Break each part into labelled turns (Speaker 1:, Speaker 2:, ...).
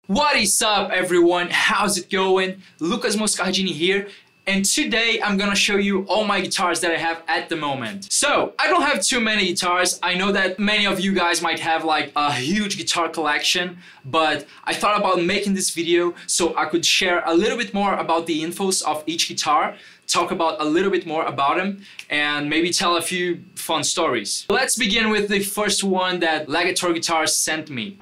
Speaker 1: What is up everyone? How's it going? Lucas Moscardini here, and today I'm gonna show you all my guitars that I have at the moment. So, I don't have too many guitars. I know that many of you guys might have like a huge guitar collection, but I thought about making this video so I could share a little bit more about the infos of each guitar, talk about a little bit more about them, and maybe tell a few fun stories. Let's begin with the first one that Leggett Guitars sent me.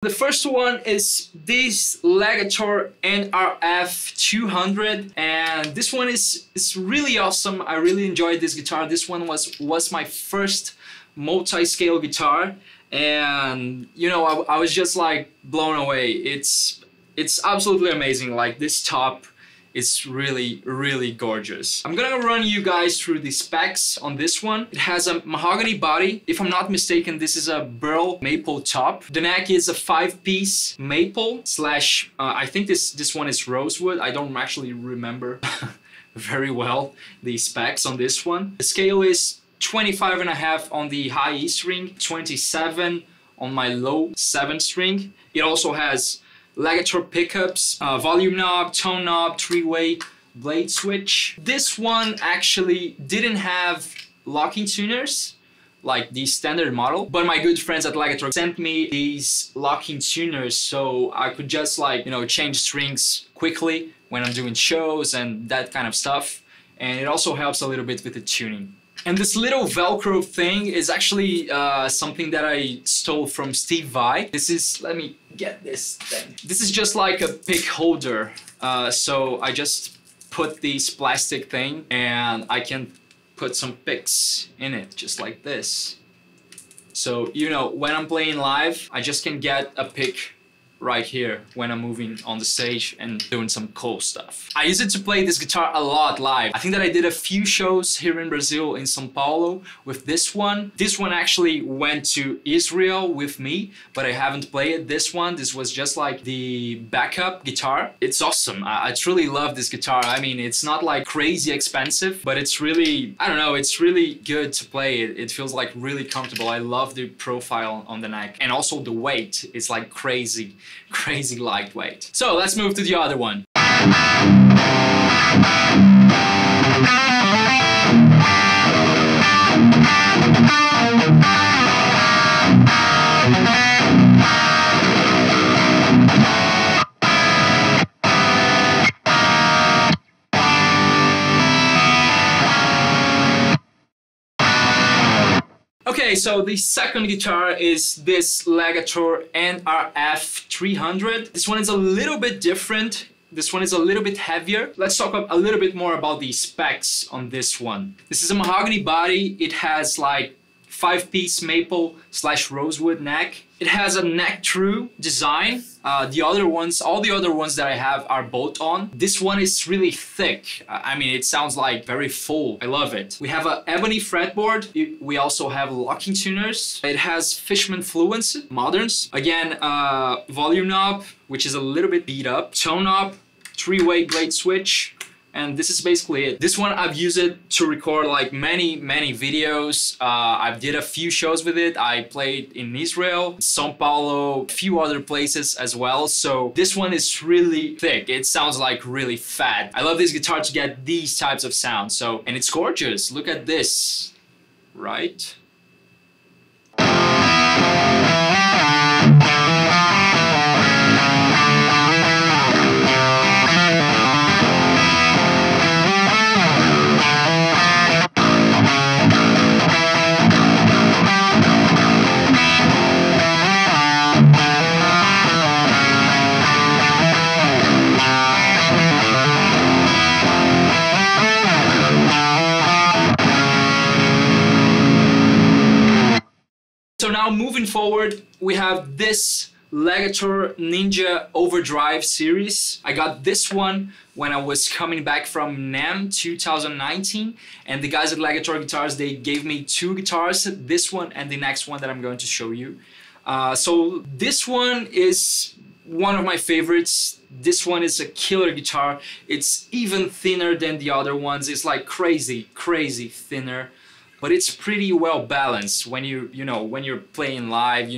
Speaker 1: The first one is this Leggett RF200, and this one is really awesome. I really enjoyed this guitar. This one was my first multi-scale guitar, and you know, I was just like blown away. It's absolutely amazing. Like, this top is really gorgeous. I'm gonna run you guys through the specs on this one. It has a mahogany body. If I'm not mistaken, this is a burl maple top. The neck is a 5-piece maple slash, I think this one is rosewood. I don't actually remember very well the specs on this one. The scale is 25.5 on the high E string, 27 on my low 7 string. It also has Leggett pickups, volume knob, tone knob, 3-way blade switch. This one actually didn't have locking tuners like the standard model, but my good friends at Leggett sent me these locking tuners so I could just, like, you know, change strings quickly when I'm doing shows and that kind of stuff. And it also helps a little bit with the tuning. And this little Velcro thing is actually something that I stole from Steve Vai. This is, let me get this thing. This is just like a pick holder. So I just put this plastic thing and I can put some picks in it, just like this. So, you know, when I'm playing live, I just can get a pick right here when I'm moving on the stage and doing some cool stuff. I use it to play this guitar a lot live. I think that I did a few shows here in Brazil, in São Paulo, with this one. This one actually went to Israel with me, but I haven't played this one. This was just like the backup guitar. It's awesome. I truly love this guitar. I mean, it's not like crazy expensive, but it's really, I don't know, it's really good to play. It feels like really comfortable. I love the profile on the neck, and also the weight is like crazy lightweight. So let's move to the other one. Okay, so the second guitar is this Leggett RF300. This one is a little bit different. This one is a little bit heavier. Let's talk a little bit more about the specs on this one. This is a mahogany body. It has like 5-piece maple slash rosewood neck. It has a neck true design. All the other ones that I have are bolt-on. This one is really thick. I mean, it sounds like very full. I love it. We have an ebony fretboard. We also have locking tuners. It has Fishman Fluence moderns. Again, volume knob, which is a little bit beat up. Tone knob, 3-way blade switch. And this is basically it. This one, I've used it to record like many videos. I did a few shows with it. I played in Israel, São Paulo, a few other places as well. So this one is really thick. It sounds like really fat. I love this guitar to get these types of sounds. So, and it's gorgeous. Look at this, right? So now moving forward, we have this Leggett Ninja Overdrive series. I got this one when I was coming back from NAMM 2019, and the guys at Leggett Guitars, they gave me 2 guitars, this one and the next one that I'm going to show you. So this one is one of my favorites. This one is a killer guitar. It's even thinner than the other ones. It's like crazy thinner, but it's pretty well balanced when when you're playing live,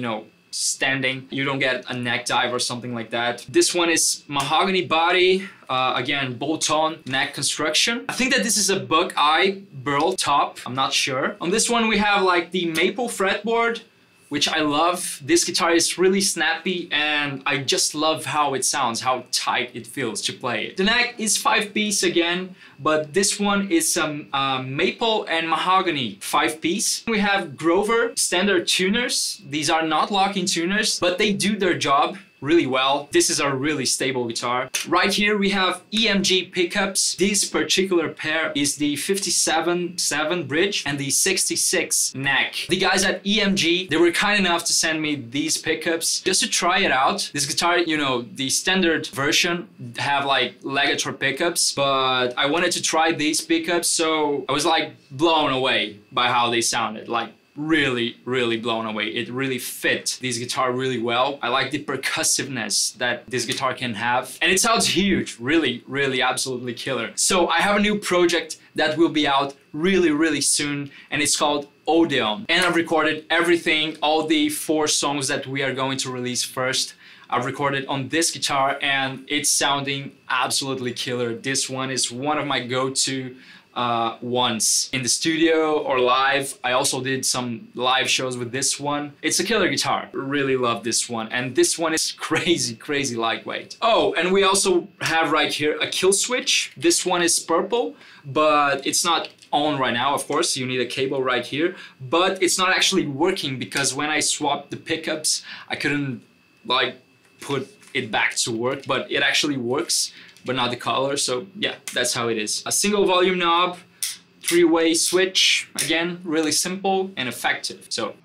Speaker 1: standing, you don't get a neck dive or something like that. This one is mahogany body, again bolt-on neck construction. I think that this is a Buckeye burl top, I'm not sure. On this one we have like the maple fretboard, which I love. This guitar is really snappy and I just love how it sounds, how tight it feels to play it. The neck is 5-piece again, but this one is some maple and mahogany 5-piece. We have Grover standard tuners. These are not lock-in tuners, but they do their job really well. This is a really stable guitar. Right here we have EMG pickups. This particular pair is the 57-7 bridge and the 66 neck. The guys at EMG, they were kind enough to send me these pickups just to try it out. This guitar, the standard version have like Leggett pickups, but I wanted to try these pickups, so I was like blown away by how they sounded. Like really blown away. It really fit this guitar really well. I like the percussiveness that this guitar can have, and it sounds huge. Really absolutely killer. So I have a new project that will be out really soon, and it's called Odeon, and I've recorded everything, all the 4 songs that we are going to release first. I've recorded on this guitar and it's sounding absolutely killer. This one is one of my go-to ones in the studio or live. I also did some live shows with this one. It's a killer guitar. Really love this one, and this one is crazy lightweight. Oh, and we also have right here a kill switch. This one is purple, but it's not on right now. Of course, you need a cable right here, but it's not actually working because when I swapped the pickups, I couldn't like put it back to work, but it actually works, but not the color. So yeah, that's how it is. A single volume knob, 3-way switch, again, really simple and effective. So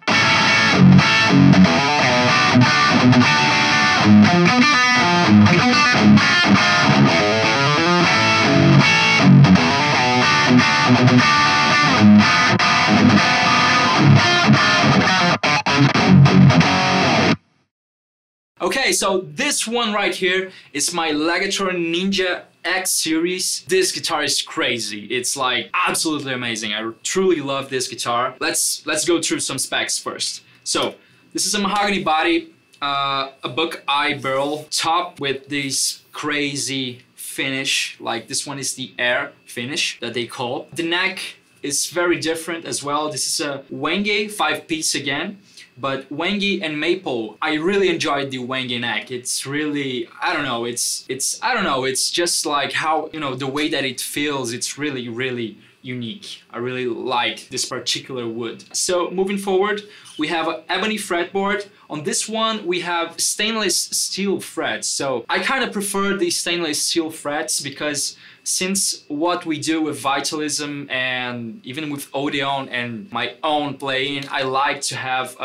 Speaker 1: okay, so this one right here is my Leggett Ninja X series. This guitar is crazy. It's like absolutely amazing. I truly love this guitar. Let's go through some specs first. So this is a mahogany body, a Buckeye burl top with this crazy finish. Like this one is the air finish that they call. The neck is very different as well. This is a Wenge 5-piece again. But Wenge and maple, I really enjoyed the Wenge neck. It's really, I don't know, it's just like how, the way that it feels, it's really unique. I really like this particular wood. So moving forward, we have an ebony fretboard. On this one, we have stainless steel frets. So I kind of prefer the stainless steel frets because since what we do with Vitalism and even with Odeon and my own playing, I like to have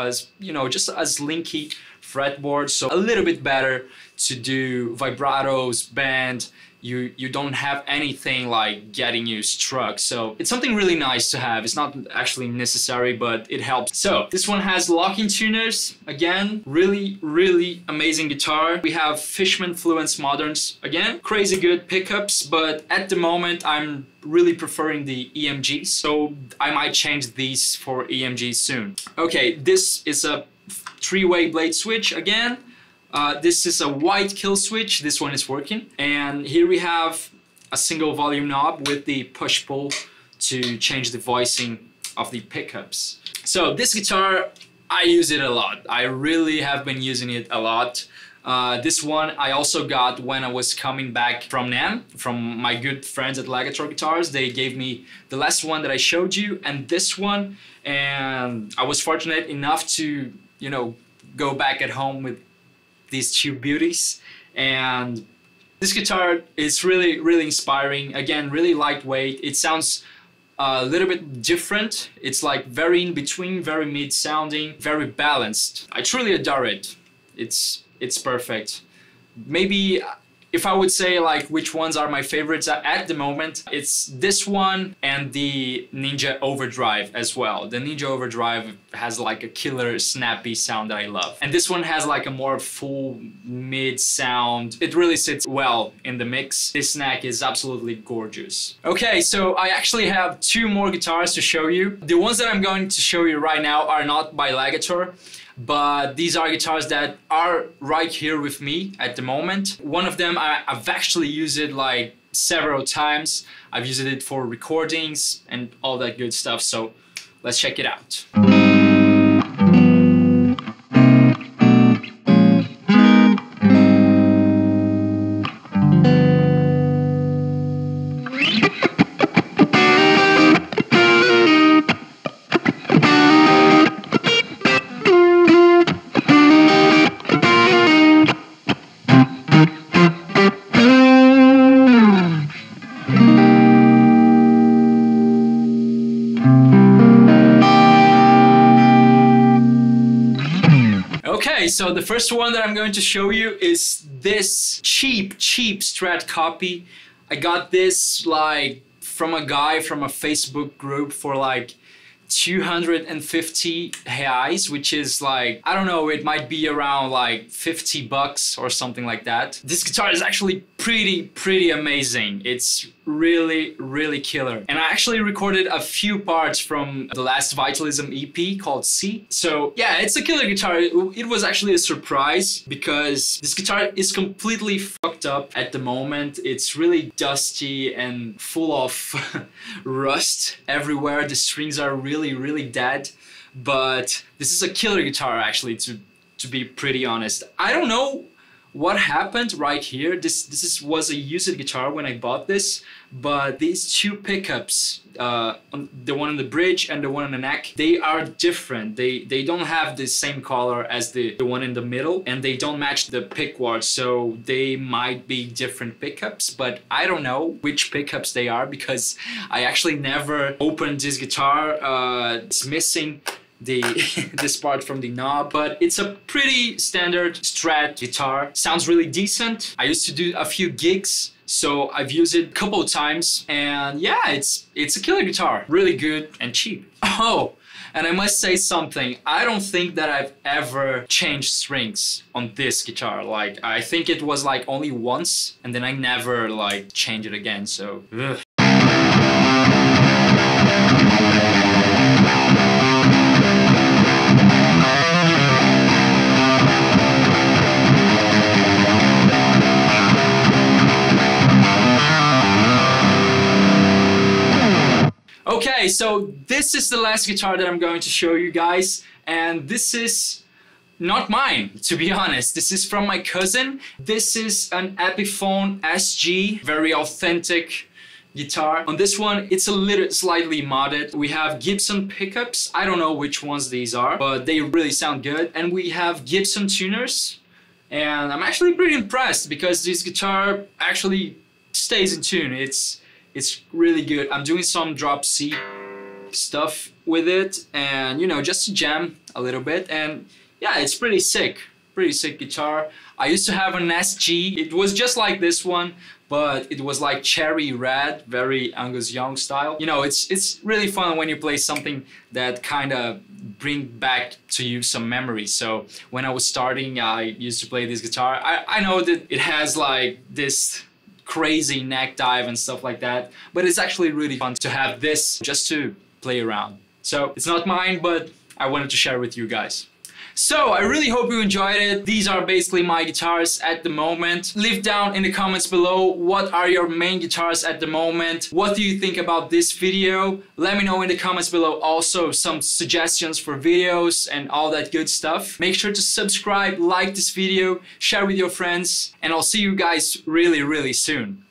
Speaker 1: just a slinky fretboard, so a little bit better to do vibratos, bend. You don't have anything like getting you struck, so it's something really nice to have. It's not actually necessary, but it helps. So this one has lock-in tuners. Again, really amazing guitar. We have Fishman Fluence Moderns. Again, crazy good pickups, but at the moment I'm really preferring the EMGs, so I might change these for EMGs soon. Okay, this is a 3-way blade switch again. This is a white kill switch. This one is working. And here we have a single volume knob with the push-pull to change the voicing of the pickups. So this guitar, I use it a lot. I really have been using it a lot. This one I also got when I was coming back from NAMM, from my good friends at Leggett Guitars. They gave me the last one that I showed you and this one. And I was fortunate enough to, go back at home with these 2 beauties, and this guitar is really inspiring. Again, really lightweight. It sounds a little bit different. It's like very in between, very mid sounding, very balanced. I truly adore it. It's perfect. Maybe if I would say like which ones are my favorites at the moment, it's this one and the Ninja Overdrive as well. The Ninja Overdrive has like a killer snappy sound that I love. And this one has like a more full mid sound. It really sits well in the mix. This neck is absolutely gorgeous. Okay, so I actually have two more guitars to show you. The ones that I'm going to show you right now are not by Leggett, but these are guitars that are right here with me at the moment. One of them, I've actually used it like several times. I've used it for recordings and all that good stuff, so let's check it out. Okay, so the first one that I'm going to show you is this cheap Strat copy. I got this like from a guy from a Facebook group for like 250 reais, which is like, I don't know, it might be around like 50 bucks or something like that. This guitar is actually pretty amazing. It's really killer. And I actually recorded a few parts from the last Vitalism EP called C. So yeah, it's a killer guitar. It was actually a surprise because this guitar is completely fucked up at the moment. It's really dusty and full of rust everywhere. The strings are really dead, but this is a killer guitar actually, to be pretty honest. I don't know what happened right here. This was a used guitar when I bought this, but these two pickups, the one on the bridge and the one on the neck, they are different. They don't have the same color as the one in the middle, and they don't match the pickguard, so they might be different pickups, but I don't know which pickups they are because I actually never opened this guitar. It's missing this part from the knob, but it's a pretty standard Strat guitar. Sounds really decent. I used to do a few gigs, so I've used it a couple of times, and yeah, it's a killer guitar. Really good and cheap. Oh, and I must say something. I don't think that I've ever changed strings on this guitar. Like, I think it was like only once, and then I never like changed it again, so ugh. Okay, so this is the last guitar that I'm going to show you guys, and this is not mine, to be honest. This is from my cousin. This is an Epiphone SG, very authentic guitar. On this one, it's a little slightly modded. We have Gibson pickups. I don't know which ones these are, but they really sound good. And we have Gibson tuners, and I'm actually pretty impressed because this guitar actually stays in tune. It's really good. I'm doing some drop C stuff with it, and you know, just to jam a little bit, and yeah, it's pretty sick guitar. I used to have an SG. It was just like this one, but it was like cherry red, very Angus Young style. You know, it's really fun when you play something that kind of bring back to you some memories. So when I was starting, I used to play this guitar. I know that it has like this crazy neck dive and stuff like that, but it's actually really fun to have this just to play around. So it's not mine, but I wanted to share with you guys. So I really hope you enjoyed it. These are basically my guitars at the moment. Leave down in the comments below what are your main guitars at the moment. What do you think about this video? Let me know in the comments below also some suggestions for videos and all that good stuff. Make sure to subscribe, like this video, share with your friends, and I'll see you guys really soon.